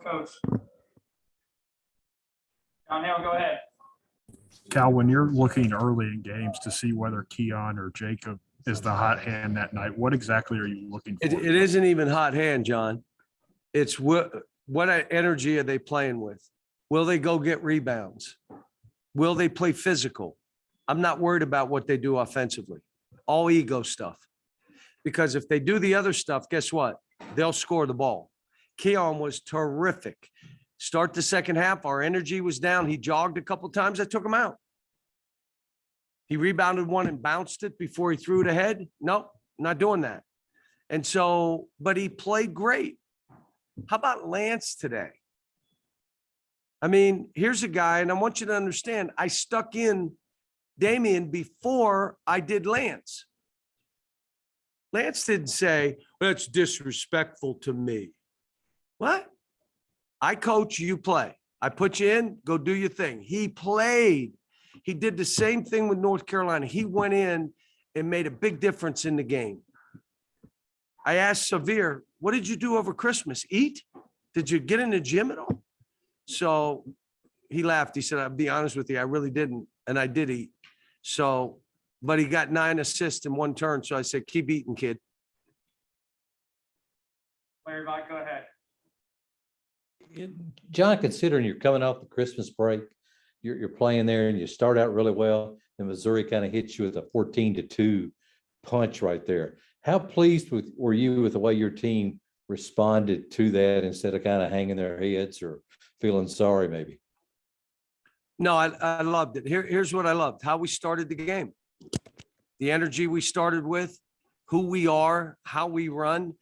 Coach. John Hale, go ahead. Cal, when you're looking early in games to see whether Keon or Jacob is the hot hand that night, what exactly are you looking for? It isn't even hot hand, John. It's what energy are they playing with? Will they go get rebounds? Will they play physical? I'm not worried about what they do offensively. All ego stuff. Because if they do the other stuff, guess what? They'll score the ball. Keon was terrific. Start the second half, our energy was down. He jogged a couple times. I took him out. He rebounded one and bounced it before he threw it ahead. Nope, not doing that. And so, but he played great. How about Lance today? I mean, here's a guy, and I want you to understand, I stuck in Damian before I did Lance. Lance didn't say, that's disrespectful to me. What? I coach, you play. I put you in, go do your thing. He played. He did the same thing with North Carolina. He went in and made a big difference in the game. I asked Severe, what did you do over Christmas? Eat? Did you get in the gym at all? So he laughed. He said, I'll be honest with you, I really didn't. And I did eat. So, but he got 9 assists in 1 turn. So I said, keep eating, kid. Larry Vaught, go ahead. John, considering you're coming off the Christmas break, you're playing there and you start out really well, and Missouri kind of hits you with a 14-2 punch right there. How pleased were you with the way your team responded to that instead of kind of hanging their heads or feeling sorry maybe? No, I loved it. Here's what I loved. How we started the game. The energy we started with, who we are, how we run.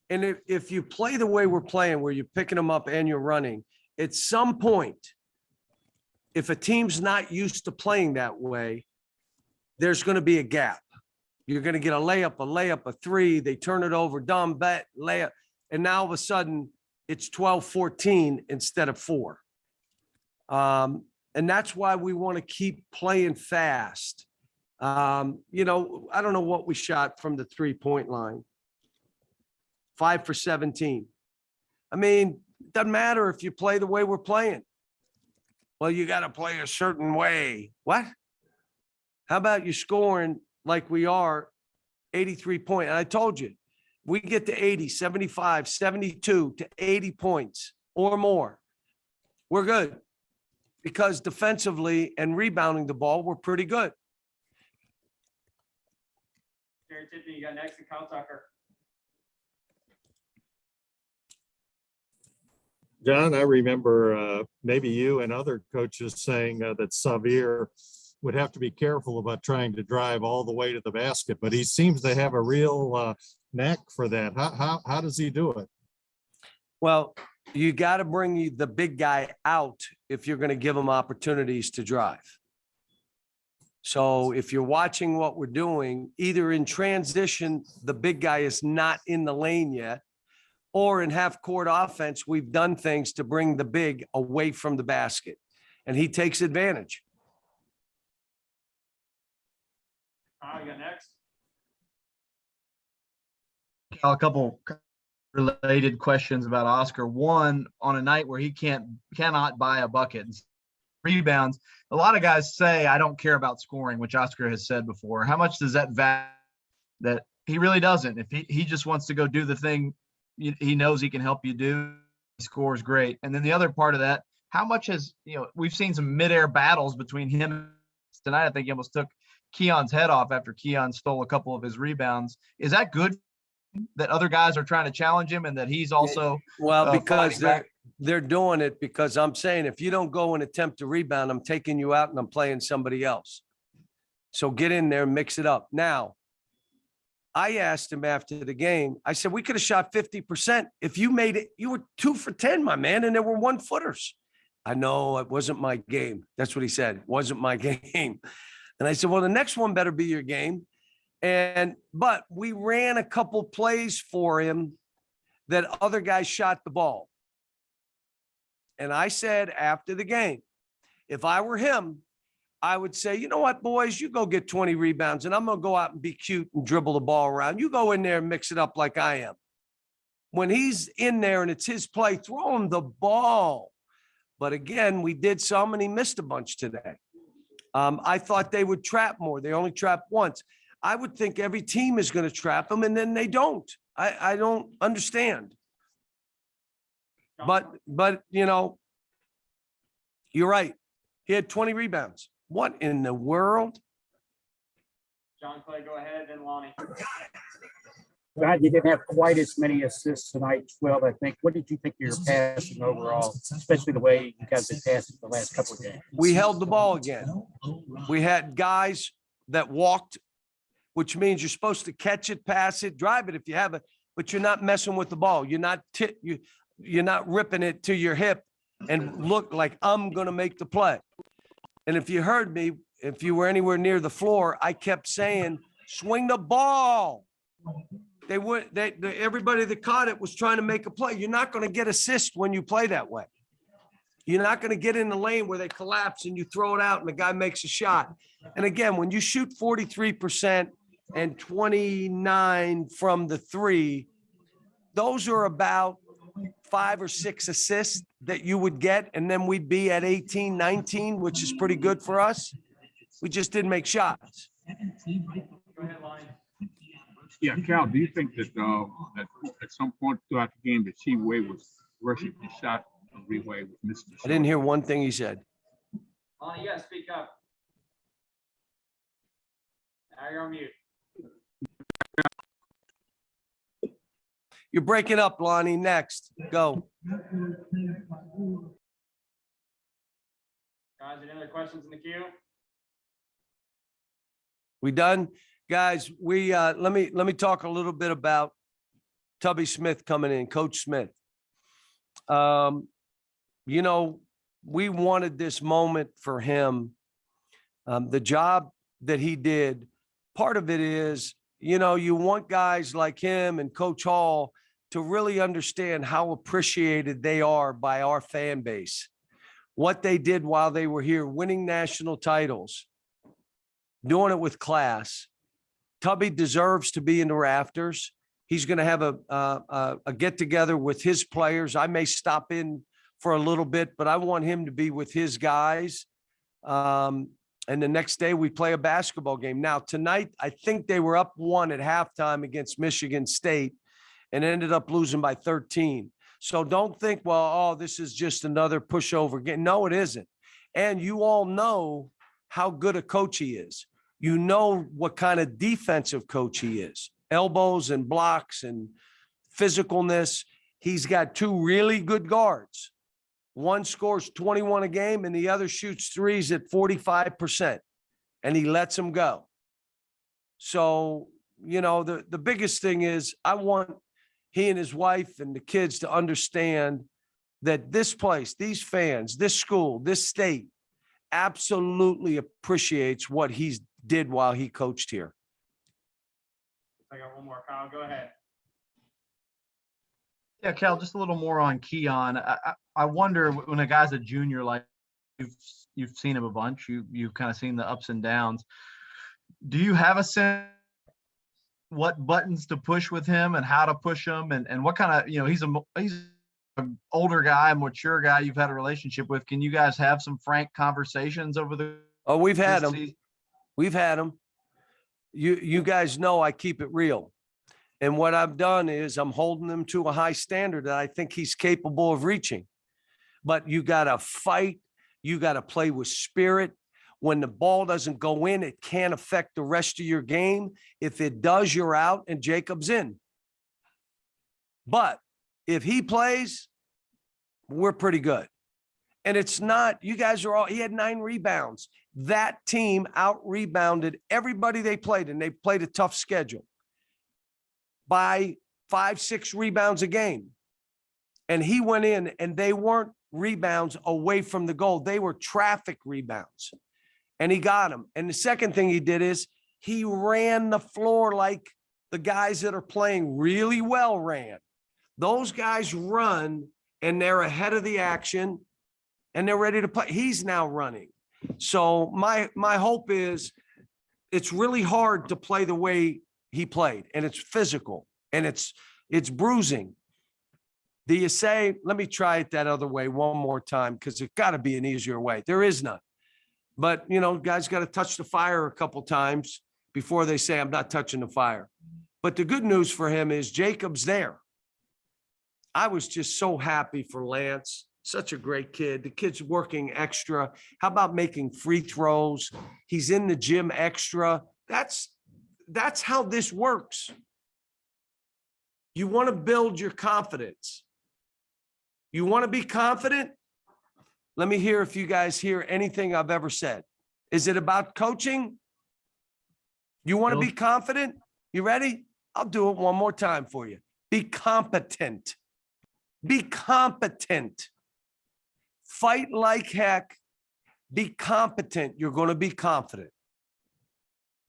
And if you play the way we're playing, where you're picking them up and you're running, at some point, if a team's not used to playing that way, there's going to be a gap. You're going to get a layup, a 3. They turn it over, dumb bet, layup. And now all of a sudden it's 12-14 instead of 4. And that's why we want to keep playing fast. You know, I don't know what we shot from the 3-point line. 5 for 17. I mean, it doesn't matter if you play the way we're playing. Well, you got to play a certain way. What? How about you scoring like we are, 83 points? And I told you, we get to 80, 75, 72 to 80 points or more. We're good because defensively and rebounding the ball, we're pretty good. Jared Tippy, you got next, and Kyle Tucker. John, I remember maybe you and other coaches saying that Xavier would have to be careful about trying to drive all the way to the basket, but he seems to have a real knack for that. How does he do it? Well, you got to bring the big guy out if you're going to give him opportunities to drive. So if you're watching what we're doing, either in transition, the big guy is not in the lane yet, or in half court offense, we've done things to bring the big away from the basket, and he takes advantage. You got next. A couple related questions about Oscar. One, on a night where he cannot buy a bucket, rebounds, a lot of guys say, I don't care about scoring, which Oscar has said before. How much does that value that he really doesn't? If he just wants to go do the thing he knows he can help you do, he scores great. And then the other part of that, how much has, we've seen some midair battles between him tonight. I think he almost took Keon's head off after Keon stole a couple of his rebounds. Is that good that other guys are trying to challenge him and that he's also because they're doing it because I'm saying, if you don't go and attempt to rebound, I'm taking you out and I'm playing somebody else. So get in there and mix it up. Now, I asked him after the game, I said, we could have shot 50%. If you made it, you were 2 for 10, my man, and there were 1-footers. I know it wasn't my game. That's what he said. It wasn't my game. And I said, well, the next one better be your game. But we ran a couple plays for him that other guys shot the ball. And I said after the game, if I were him, I would say, you know what, boys, you go get 20 rebounds and I'm going to go out and be cute and dribble the ball around. You go in there and mix it up like I am. when he's in there and it's his play, throw him the ball. But again, we did some and he missed a bunch today. I thought they would trap more. They only trapped once. I would think every team is going to trap them, and then they don't. I don't understand. But you're right. He had 20 rebounds. What in the world? John Clay, go ahead, then Lonnie. Glad you didn't have quite as many assists tonight, 12, I think. What did you think of your passing overall, especially the way you guys have passed the last couple of games? We held the ball again. We had guys that walked, which means you're supposed to catch it, pass it, drive it if you have it, but you're not messing with the ball. You're not ripping it to your hip and look like I'm going to make the play. And if you heard me, if you were anywhere near the floor, I kept saying, swing the ball. Everybody that caught it was trying to make a play. You're not going to get assist when you play that way. You're not going to get in the lane where they collapse and you throw it out and the guy makes a shot. And again, when you shoot 43% and 29 from the three, those are about 5 or 6 assists that you would get. And then we'd be at 18, 19, which is pretty good for us. We just didn't make shots. Go ahead, Lonnie. Yeah, Cal, do you think that that at some point throughout the game that Way was rushing his shot Way was missing? I didn't hear one thing he said. Lonnie, you gotta speak up. Now you're on mute. You're breaking up, Lonnie. Next, go. Guys, any other questions in the queue? We done? Guys, let me talk a little bit about Tubby Smith coming in, Coach Smith. We wanted this moment for him. The job that he did, part of it is, you want guys like him and Coach Hall to really understand how appreciated they are by our fan base. What they did while they were here, winning national titles, doing it with class. Tubby deserves to be in the rafters. He's going to have a get together with his players. I may stop in for a little bit, but I want him to be with his guys. And the next day we play a basketball game. Now tonight, I think they were up 1 at halftime against Michigan State and ended up losing by 13. So don't think, well, this is just another pushover game. No, it isn't. And you all know how good a coach he is. You know what kind of defensive coach he is. Elbows and blocks and physicalness. He's got 2 really good guards. One scores 21 a game and the other shoots threes at 45%. And he lets them go. So, the biggest thing is I want he and his wife and the kids to understand that this place, these fans, this school, this state absolutely appreciates what he's did while he coached here. I got one more. Kyle, go ahead. Yeah, Cal, just a little more on Keon. I wonder when a guy's a junior, like you've seen him a bunch, you've kind of seen the ups and downs. Do you have a sense what buttons to push with him and how to push him and what kind of, he's an older guy, a mature guy you've had a relationship with. Can you guys have some frank conversations over the? Oh, we've had them. We've had them. You guys know I keep it real. And what I've done is I'm holding him to a high standard that I think he's capable of reaching. But you got to fight. You got to play with spirit. When the ball doesn't go in, it can't affect the rest of your game. If it does, you're out and Jacob's in. But if he plays, we're pretty good. And it's not, you guys are all, he had 9 rebounds. That team out-rebounded everybody they played, and they played a tough schedule by 5, 6 rebounds a game. And he went in, and they weren't rebounds away from the goal. They were traffic rebounds, and he got them. And the second thing he did is he ran the floor like the guys that are playing really well ran. Those guys run, and they're ahead of the action, and they're ready to play. He's now running. So my hope is it's really hard to play the way he played, and it's physical and it's bruising. Do you say, let me try it that other way one more time, because there's got to be an easier way. There is none. But, you know, guys got to touch the fire a couple times before they say, I'm not touching the fire. But the good news for him is Jacob's there. I was just so happy for Lance. Such a great kid. The kid's working extra. How about making free throws? He's in the gym extra. That's how this works. You want to build your confidence. You want to be confident? Let me hear if you guys hear anything I've ever said. Is it about coaching? You want to be confident? You ready? I'll do it one more time for you. Be competent. Be competent. Fight like heck. Be competent. You're going to be confident.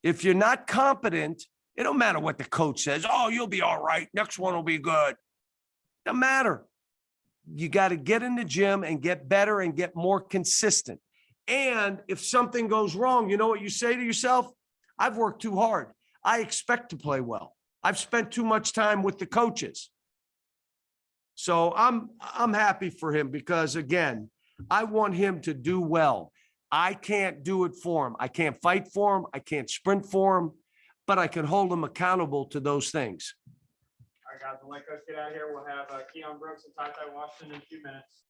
If you're not competent, it don't matter what the coach says. Oh, you'll be all right. Next one will be good. Doesn't matter. You got to get in the gym and get better and get more consistent. And if something goes wrong, you know what you say to yourself? I've worked too hard. I expect to play well. I've spent too much time with the coaches. So I'm happy for him because, again, I want him to do well. I can't do it for him. I can't fight for him. I can't sprint for him, but I can hold him accountable to those things. All right, guys, we'll let Coach get out of here. We'll have Keon Brooks and Ty Washington in a few minutes.